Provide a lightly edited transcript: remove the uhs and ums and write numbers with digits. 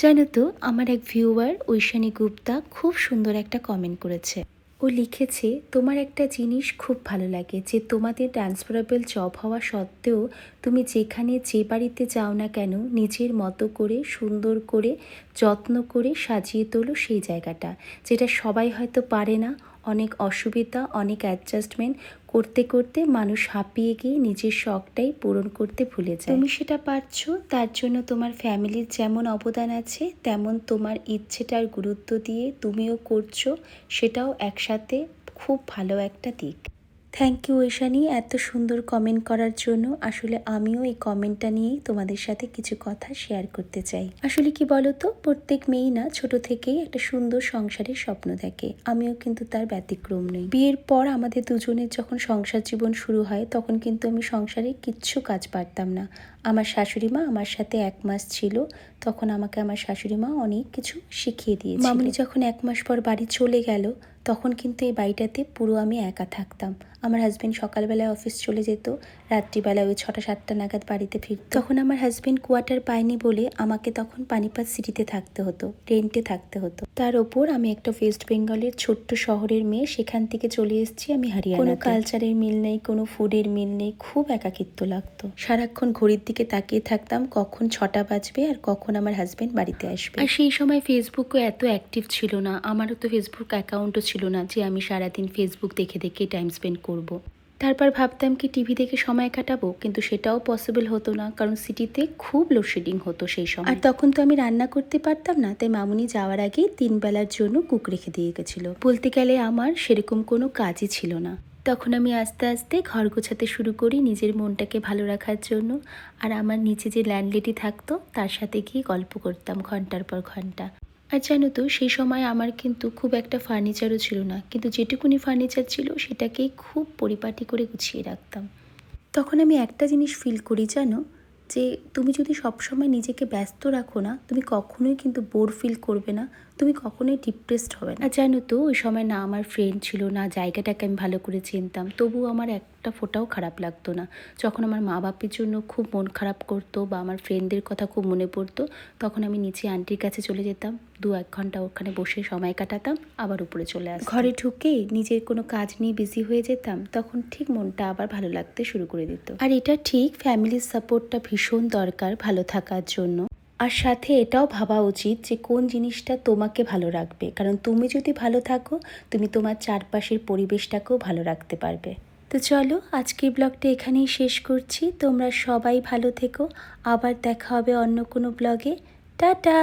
জানো তো, আমার এক ভিউয়ার ঐশানী গুপ্তা খুব সুন্দর একটা কমেন্ট করেছে। ও লিখেছে, তোমার একটা জিনিস খুব ভালো লাগে যে তোমাদের ট্রান্সফারেবল জব হওয়া সত্ত্বেও তুমি যেখানে যে বাড়িতে যাও না কেন নিজের মতো করে সুন্দর করে যত্ন করে সাজিয়ে তোলো সেই জায়গাটা, যেটা সবাই হয়তো পারে না। অনেক অসুবিধা, অনেক অ্যাডজাস্টমেন্ট করতে করতে মানুষ হাঁপিয়ে গিয়ে নিজের শখটাই পূরণ করতে ভুলে যায়। তুমি সেটা পারছো, তার জন্য তোমার ফ্যামিলির যেমন অবদান আছে তেমন তোমার ইচ্ছেটার গুরুত্ব দিয়ে তুমিও করছো, সেটাও একসাথে খুব ভালো একটা দিক। থ্যাংক ইউ ঐশানী এত সুন্দর কমেন্ট করার জন্য। আসলে আমিও এই কমেন্টটা নিয়েই তোমাদের সাথে কিছু কথা শেয়ার করতে চাই। আসলে কি বলতো, প্রত্যেক মেয়েই না ছোট থেকেই একটা সুন্দর সংসারের স্বপ্ন দেখে। আমিও কিন্তু তার ব্যতিক্রম নই। বিয়ের পর আমাদের দুজনের যখন সংসার জীবন শুরু হয় তখন কিন্তু আমি সংসারে কিচ্ছু কাজ পারতাম না। আমার শাশুড়ি মা আমার সাথে 1 মাস ছিল, তখন আমাকে আমার শাশুড়ি মা অনেক কিছু শিখিয়ে দিয়েছিল। মামুনি যখন 1 মাস পর বাড়ি চলে গেল তখন কিন্তু এই বাড়িটাতে পুরো আমি একা থাকতাম। আমার হাজব্যান্ড সকালবেলায় অফিস চলে যেত, রাত্রিবেলায় ওই 6টা-7টা নাগাদ বাড়িতে ফিরত। তখন আমার হাজব্যান্ড কোয়ার্টার পায়নি বলে আমাকে তখন পানিপাত সিটিতে থাকতে হতো, রেন্টে থাকতে হতো। তার ওপর আমি একটা ওয়েস্ট বেঙ্গলের ছোট্ট শহরের মেয়ে, সেখান থেকে চলে এসেছি আমি হরিয়ানা। কোনো কালচারের মিল নেই, কোনো ফুডের মিল নেই, খুব একাকিত্ব লাগতো। সারাক্ষণ ঘড়ির দিকে তাকিয়ে থাকতাম কখন 6টা বাজবে আর কখন আমার হাজব্যান্ড বাড়িতে আসবে। আর সেই সময় ফেসবুকও এত অ্যাক্টিভ ছিল না, আমারও তো ফেসবুক অ্যাকাউন্টও ছিল না যে আমি সারাদিন ফেসবুক দেখে দেখে টাইম স্পেন্ড করব। তারপর ভাবতাম কি টিভি দেখে সময় কাটাবো, কিন্তু সেটাও পসিবল হতো না, কারণ সিটিতে খুব লোডশেডিং হতো সেই সময়। আর তখন তো আমি রান্না করতে পারতাম না, তাই মামুনি যাওয়ার আগেই 3 বেলার জন্য কুক রেখে দিয়ে গেছিল। বলতে গেলে আমার সেরকম কোনো কাজই ছিল না। তখন আমি আস্তে আস্তে ঘর গোছাতে শুরু করি নিজের মনটাকে ভালো রাখার জন্য। আর আমার নিচে যে ল্যান্ডলেডি থাকতো তার সাথে গিয়ে গল্প করতাম ঘন্টার পর ঘন্টা। আর জানো তো, সেই সময় আমার কিন্তু খুব একটা ফার্নিচারও ছিল না, কিন্তু যেটুকুনি ফার্নিচার ছিল সেটাকেই খুব পরিপাটি করে গুছিয়ে রাখতাম। তখন আমি একটা জিনিস ফিল করি জানো, যে তুমি যদি সবসময় নিজেকে ব্যস্ত রাখো না, তুমি কখনোই কিন্তু বোর ফিল করবে না, তুমি কখনোই ডিপ্রেসড হবে না। আর জানো তো, ওই সময় না আমার ফ্রেন্ড ছিল, না জায়গাটাকে আমি ভালো করে চিনতাম, তবুও আমার একটা ফোঁটাও খারাপ লাগতো না। যখন আমার মা বাপের জন্য খুব মন খারাপ করতো বা আমার ফ্রেন্ডদের কথা খুব মনে পড়তো, তখন আমি নিচে আন্টির কাছে চলে যেতাম, 2-1 ঘন্টা ওখানে বসে সময় কাটাতাম, আবার উপরে চলে আসতাম। ঘরে ঢুকে নিজের কোনো কাজ নিয়ে বিজি হয়ে যেতাম, তখন ঠিক মনটা আবার ভালো লাগতে শুরু করে দিত। আর এটা ঠিক, ফ্যামিলির সাপোর্টটা ভীষণ দরকার ভালো থাকার জন্য। আর সাথে এটাও ভাবা উচিত যে কোন জিনিসটা তোমাকে ভালো রাখবে, কারণ তুমি যদি ভালো থাকো তুমি তোমার চারপাশের পরিবেশটাকেও ভালো রাখতে পারবে। তো চলো, আজকের ব্লগটা এখানেই শেষ করছি। তোমরা সবাই ভালো থেকো, আবার দেখা হবে অন্য কোনো ব্লগে। টাটা।